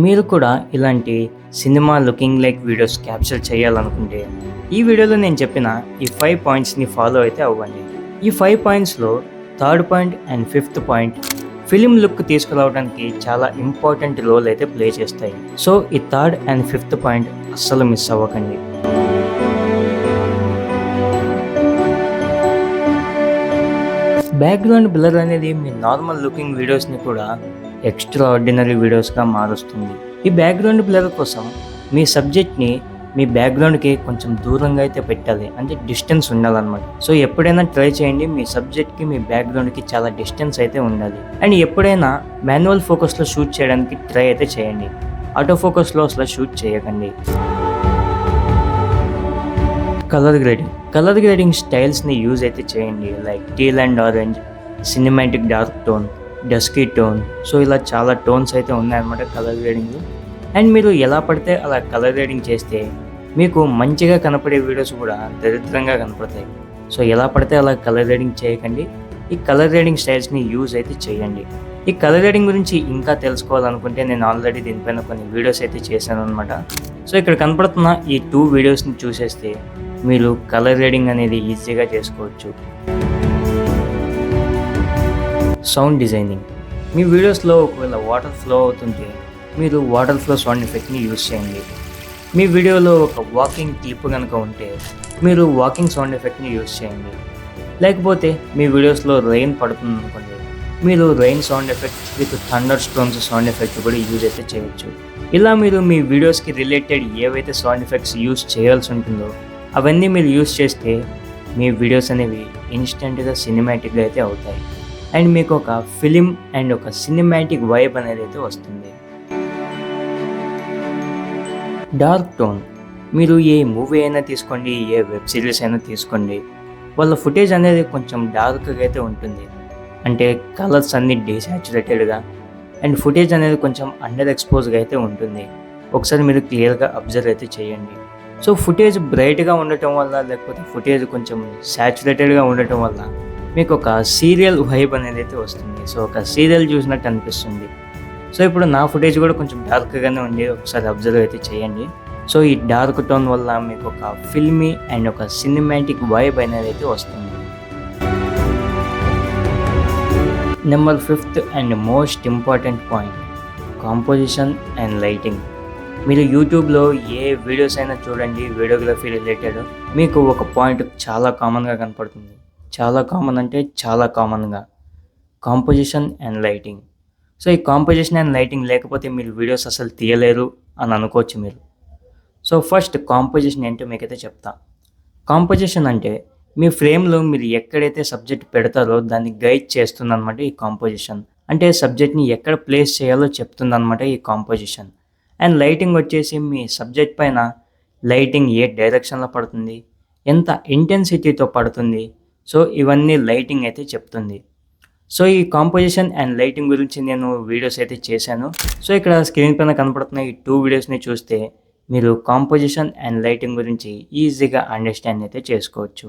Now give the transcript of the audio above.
మీరు కూడా ఇలాంటి cinema looking like videos capture చేయాలనుకుంటే ఈ వీడియోలో నేను చెప్పిన ఈ 5 పాయింట్స్ని ఫాలో అయితే అవ్వండి. ఈ 5 పాయింట్స్లో third point and fifth point film look తీసుకురావడానికి చాలా ఇంపార్టెంట్ రోల్ అయితే ప్లే చేస్తాయి. సో ఈ థర్డ్ అండ్ ఫిఫ్త్ పాయింట్ అస్సలు మిస్ అవ్వకండి. బ్యాక్గ్రౌండ్ బ్లర్ అనేది మీ నార్మల్ లుకింగ్ వీడియోస్ని కూడా ఎక్స్ట్రా ఆర్డినరీ వీడియోస్గా మారుస్తుంది. ఈ బ్యాక్గ్రౌండ్ బ్లర్ కోసం మీ సబ్జెక్ట్ని మీ బ్యాక్గ్రౌండ్కి కొంచెం దూరంగా అయితే పెట్టాలి, అంటే డిస్టెన్స్ ఉండాలన్నమాట. సో ఎప్పుడైనా ట్రై చేయండి, మీ సబ్జెక్ట్కి మీ బ్యాక్గ్రౌండ్కి చాలా డిస్టెన్స్ అయితే ఉండాలి. అండ్ ఎప్పుడైనా మాన్యువల్ ఫోకస్లో షూట్ చేయడానికి ట్రై అయితే చేయండి, ఆటో ఫోకస్లో అసలు షూట్ చేయకండి. కలర్ గ్రేడింగ్ స్టైల్స్ని యూజ్ అయితే చేయండి, like teal and orange, cinematic dark tone, dusky tone. So ఇలా చాలా టోన్స్ అయితే ఉన్నాయన్నమాట కలర్ గ్రేడింగ్. అండ్ మీరు ఎలా పడితే అలా కలర్ గ్రేడింగ్ చేస్తే మీకు మంచిగా కనపడే వీడియోస్ కూడా దరిద్రంగా కనపడతాయి. సో ఎలా పడితే అలా కలర్ గ్రేడింగ్ చేయకండి, ఈ కలర్ గ్రేడింగ్ స్టైల్స్ని యూజ్ అయితే చేయండి. ఈ కలర్ గ్రేడింగ్ గురించి ఇంకా తెలుసుకోవాలనుకుంటే నేను ఆల్రెడీ దీనిపైన కొన్ని వీడియోస్ అయితే చేశాను అనమాట. సో ఇక్కడ కనపడుతున్న ఈ 2 వీడియోస్ని చూసేస్తే మీరు కలర్ గ్రేడింగ్ అనేది ఈజీగా చేసుకోవచ్చు. Sound designing. మీ వీడియోస్లో ఒకవేళ వాటర్ ఫ్లో అవుతుంటే మీరు వాటర్ ఫ్లో సౌండ్ ఎఫెక్ట్ని యూజ్ చేయండి. మీ వీడియోలో ఒక వాకింగ్ క్లిప్ కనుక ఉంటే మీరు వాకింగ్ సౌండ్ ఎఫెక్ట్ని యూజ్ చేయండి. లేకపోతే మీ వీడియోస్లో రెయిన్ పడుతుంది అనుకోండి, మీరు rain sound effect with thunder stones sound effect కూడా యూజ్ అయితే చేయవచ్చు. ఇలా మీరు మీ వీడియోస్కి రిలేటెడ్ ఏవైతే సౌండ్ ఎఫెక్ట్స్ యూజ్ చేయాల్సి ఉంటుందో అవన్నీ మీరు యూజ్ చేస్తే మీ వీడియోస్ అనేవి ఇన్స్టెంట్గా సినిమాటిక్గా అయితే అవుతాయి. అండ్ మీకు ఒక ఫిలిం అండ్ ఒక సినిమాటిక్ వైబ్ అనేది అయితే వస్తుంది. Dark tone. మీరు ఏ మూవీ అయినా తీసుకోండి, ఏ వెబ్ సిరీస్ అయినా తీసుకోండి, వాళ్ళ ఫుటేజ్ అనేది కొంచెం డార్క్గా అయితే ఉంటుంది. అంటే కలర్స్ అన్నీ డీసాచురేటెడ్గా అండ్ ఫుటేజ్ అనేది కొంచెం అండర్ ఎక్స్పోజ్గా అయితే ఉంటుంది. ఒకసారి మీరు క్లియర్గా అబ్జర్వ్ అయితే చేయండి. సో ఫుటేజ్ బ్రైట్గా ఉండటం వల్ల, లేకపోతే ఫుటేజ్ కొంచెం సాచురేటెడ్గా ఉండటం వల్ల మీకు ఒక సీరియల్ వైబ్ అనేది అయితే వస్తుంది. సో ఒక సీరియల్ చూసినట్టు అనిపిస్తుంది. సో ఇప్పుడు నా ఫుటేజ్ కూడా కొంచెం డార్క్గానే ఉంది, ఒకసారి అబ్జర్వ్ అయితే చేయండి. సో ఈ డార్క్ టోన్ వల్ల మీకు ఒక ఫిల్మీ అండ్ ఒక సినిమాటిక్ వైబ్ అనేది అయితే వస్తుంది. Number 5th and most important point, composition and lighting. మీరు యూట్యూబ్లో ఏ వీడియోస్ అయినా చూడండి, వీడియోగ్రఫీ రిలేటెడ్, మీకు ఒక పాయింట్ చాలా కామన్గా కనపడుతుంది. చాలా కామన్ అంటే చాలా కామన్గా, కాంపోజిషన్ అండ్ లైటింగ్. సో ఈ కాంపోజిషన్ అండ్ లైటింగ్ లేకపోతే మీరు వీడియోస్ అసలు తీయలేరు అని అనుకోవచ్చు మీరు. సో ఫస్ట్ కాంపోజిషన్ ఏంటో మీకైతే చెప్తా. కాంపోజిషన్ అంటే మీ ఫ్రేమ్లో మీరు ఎక్కడైతే సబ్జెక్ట్ పెడతారో దాన్ని గైడ్ చేస్తుందన్నమాట ఈ కాంపోజిషన్. అంటే సబ్జెక్ట్ని ఎక్కడ ప్లేస్ చేయాలో చెప్తుందన్నమాట ఈ కాంపోజిషన్. అండ్ లైటింగ్ వచ్చేసి మీ సబ్జెక్ట్ పైన లైటింగ్ ఏ డైరెక్షన్లో పడుతుంది, ఎంత ఇంటెన్సిటీతో పడుతుంది, సో ఇవన్నీ లైటింగ్ అయితే చెప్తుంది. సో ఈ కాంపోజిషన్ అండ్ లైటింగ్ గురించి నేను వీడియోస్ అయితే చేశాను. సో ఇక్కడ స్క్రీన్ పైన కనపడుతున్న ఈ 2 వీడియోస్ని చూస్తే మీరు కాంపోజిషన్ అండ్ లైటింగ్ గురించి ఈజీగా అండర్స్టాండ్ అయితే చేసుకోవచ్చు.